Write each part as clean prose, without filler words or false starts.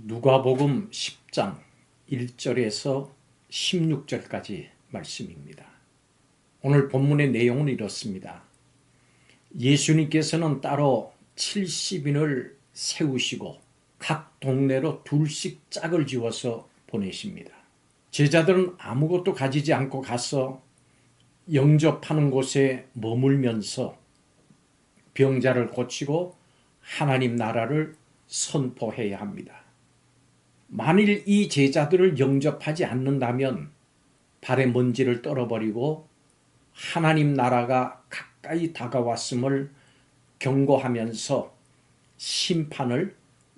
누가복음 10장 1절에서 16절까지 말씀입니다. 오늘 본문의 내용은 이렇습니다. 예수님께서는 따로 70인을 세우시고 각 동네로 둘씩 짝을 지어서 보내십니다. 제자들은 아무것도 가지지 않고 가서 영접하는 곳에 머물면서 병자를 고치고 하나님 나라를 선포해야 합니다. 만일 이 제자들을 영접하지 않는다면 발에 먼지를 떨어버리고 하나님 나라가 가까이 다가왔음을 경고하면서 심판을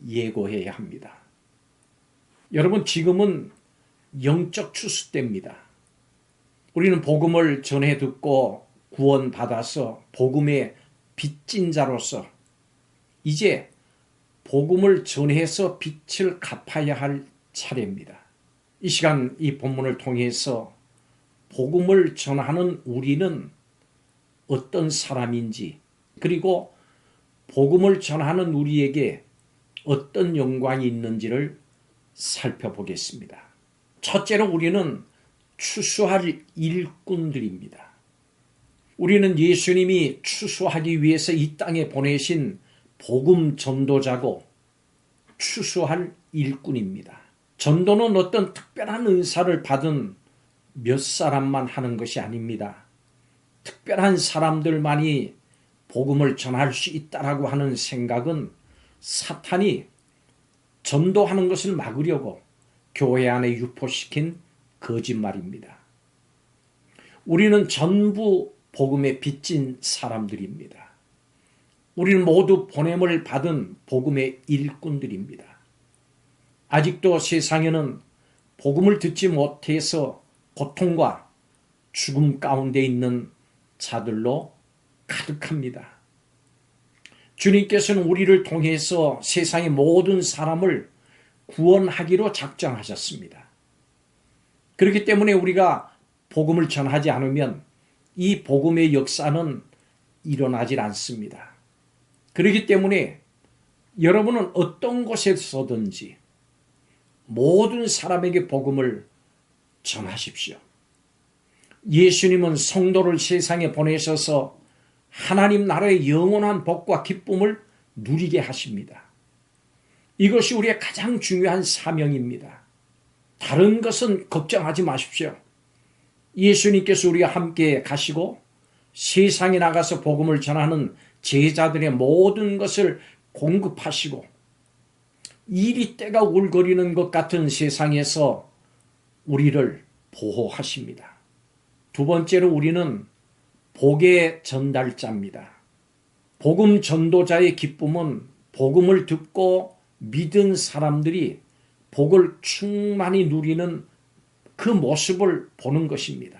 예고해야 합니다. 여러분, 지금은 영적 추수 때입니다. 우리는 복음을 전해 듣고 구원받아서 복음의 빚진 자로서 이제 복음을 전해서 빚을 갚아야 할 차례입니다. 이 시간 이 본문을 통해서 복음을 전하는 우리는 어떤 사람인지, 그리고 복음을 전하는 우리에게 어떤 영광이 있는지를 살펴보겠습니다. 첫째로 우리는 추수할 일꾼들입니다. 우리는 예수님이 추수하기 위해서 이 땅에 보내신 복음 전도자고 추수할 일꾼입니다. 전도는 어떤 특별한 은사를 받은 몇 사람만 하는 것이 아닙니다. 특별한 사람들만이 복음을 전할 수 있다라고 하는 생각은 사탄이 전도하는 것을 막으려고 교회 안에 유포시킨 거짓말입니다. 우리는 전부 복음에 빚진 사람들입니다. 우리는 모두 보냄을 받은 복음의 일꾼들입니다. 아직도 세상에는 복음을 듣지 못해서 고통과 죽음 가운데 있는 자들로 가득합니다. 주님께서는 우리를 통해서 세상의 모든 사람을 구원하기로 작정하셨습니다. 그렇기 때문에 우리가 복음을 전하지 않으면 이 복음의 역사는 일어나질 않습니다. 그렇기 때문에 여러분은 어떤 곳에서든지 모든 사람에게 복음을 전하십시오. 예수님은 성도를 세상에 보내셔서 하나님 나라의 영원한 복과 기쁨을 누리게 하십니다. 이것이 우리의 가장 중요한 사명입니다. 다른 것은 걱정하지 마십시오. 예수님께서 우리와 함께 가시고 세상에 나가서 복음을 전하는 제자들의 모든 것을 공급하시고 이리 때가 울거리는 것 같은 세상에서 우리를 보호하십니다. 두 번째로 우리는 복의 전달자입니다. 복음 전도자의 기쁨은 복음을 듣고 믿은 사람들이 복을 충만히 누리는 그 모습을 보는 것입니다.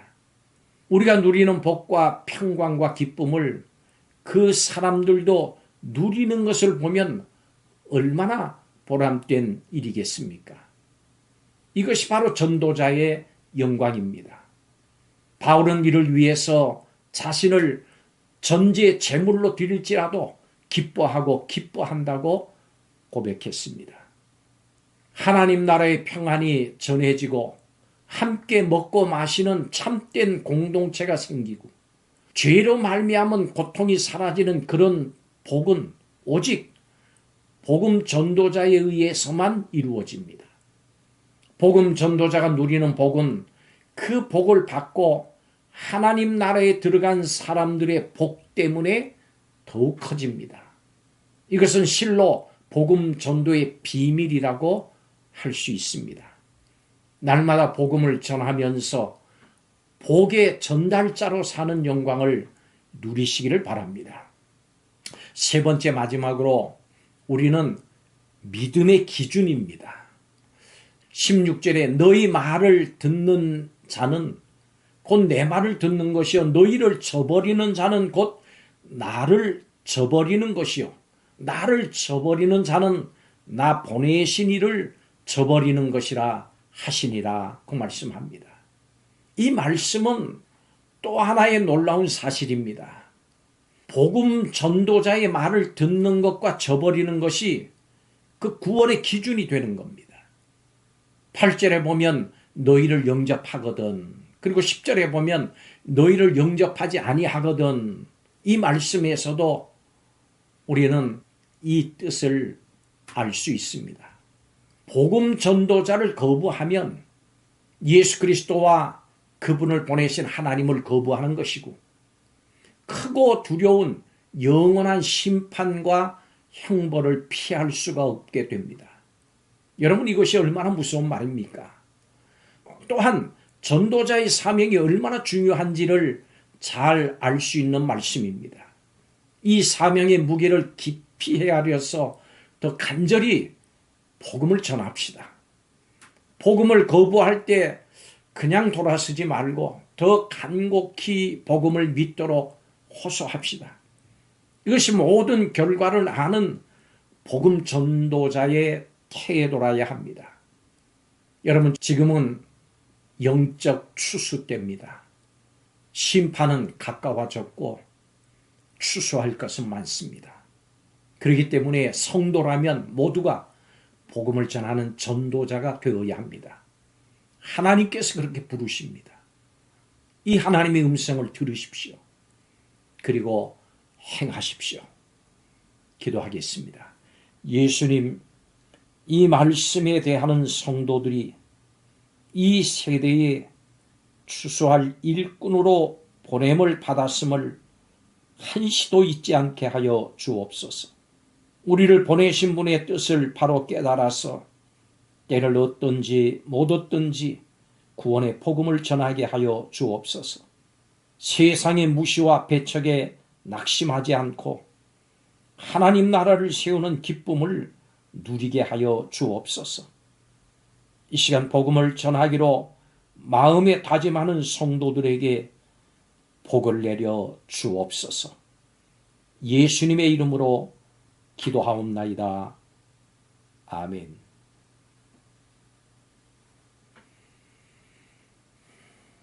우리가 누리는 복과 평강과 기쁨을 그 사람들도 누리는 것을 보면 얼마나 보람된 일이겠습니까? 이것이 바로 전도자의 영광입니다. 바울은 이를 위해서 자신을 전제 제물로 드릴지라도 기뻐하고 기뻐한다고 고백했습니다. 하나님 나라의 평안이 전해지고 함께 먹고 마시는 참된 공동체가 생기고 죄로 말미암은 고통이 사라지는 그런 복은 오직 복음 전도자에 의해서만 이루어집니다. 복음 전도자가 누리는 복은 그 복을 받고 하나님 나라에 들어간 사람들의 복 때문에 더욱 커집니다. 이것은 실로 복음 전도의 비밀이라고 할 수 있습니다. 날마다 복음을 전하면서 복의 전달자로 사는 영광을 누리시기를 바랍니다. 세 번째 마지막으로 우리는 믿음의 기준입니다. 16절에 너희 말을 듣는 자는 곧 내 말을 듣는 것이요 너희를 저버리는 자는 곧 나를 저버리는 것이요 나를 저버리는 자는 나 보내신 이를 저버리는 것이라 하시니라 그 말씀합니다. 이 말씀은 또 하나의 놀라운 사실입니다. 복음 전도자의 말을 듣는 것과 저버리는 것이 그 구원의 기준이 되는 겁니다. 8절에 보면 너희를 영접하거든. 그리고 10절에 보면 너희를 영접하지 아니하거든. 이 말씀에서도 우리는 이 뜻을 알 수 있습니다. 복음 전도자를 거부하면 예수 그리스도와 그분을 보내신 하나님을 거부하는 것이고 크고 두려운 영원한 심판과 형벌을 피할 수가 없게 됩니다. 여러분, 이것이 얼마나 무서운 말입니까? 또한 전도자의 사명이 얼마나 중요한지를 잘 알 수 있는 말씀입니다. 이 사명의 무게를 깊이 헤아려서 더 간절히 복음을 전합시다. 복음을 거부할 때 그냥 돌아서지 말고 더 간곡히 복음을 믿도록 호소합시다. 이것이 모든 결과를 아는 복음 전도자의 태도라야 합니다. 여러분, 지금은 영적 추수 때입니다. 심판은 가까워졌고 추수할 것은 많습니다. 그렇기 때문에 성도라면 모두가 복음을 전하는 전도자가 되어야 합니다. 하나님께서 그렇게 부르십니다. 이 하나님의 음성을 들으십시오. 그리고 행하십시오. 기도하겠습니다. 예수님, 이 말씀에 대하는 성도들이 이 세대에 추수할 일꾼으로 보냄을 받았음을 한시도 잊지 않게 하여 주옵소서. 우리를 보내신 분의 뜻을 바로 깨달아서 때를 얻든지 못 얻든지 구원의 복음을 전하게 하여 주옵소서. 세상의 무시와 배척에 낙심하지 않고 하나님 나라를 세우는 기쁨을 누리게 하여 주옵소서. 이 시간 복음을 전하기로 마음에 다짐하는 성도들에게 복을 내려 주옵소서. 예수님의 이름으로 기도하옵나이다. 아멘.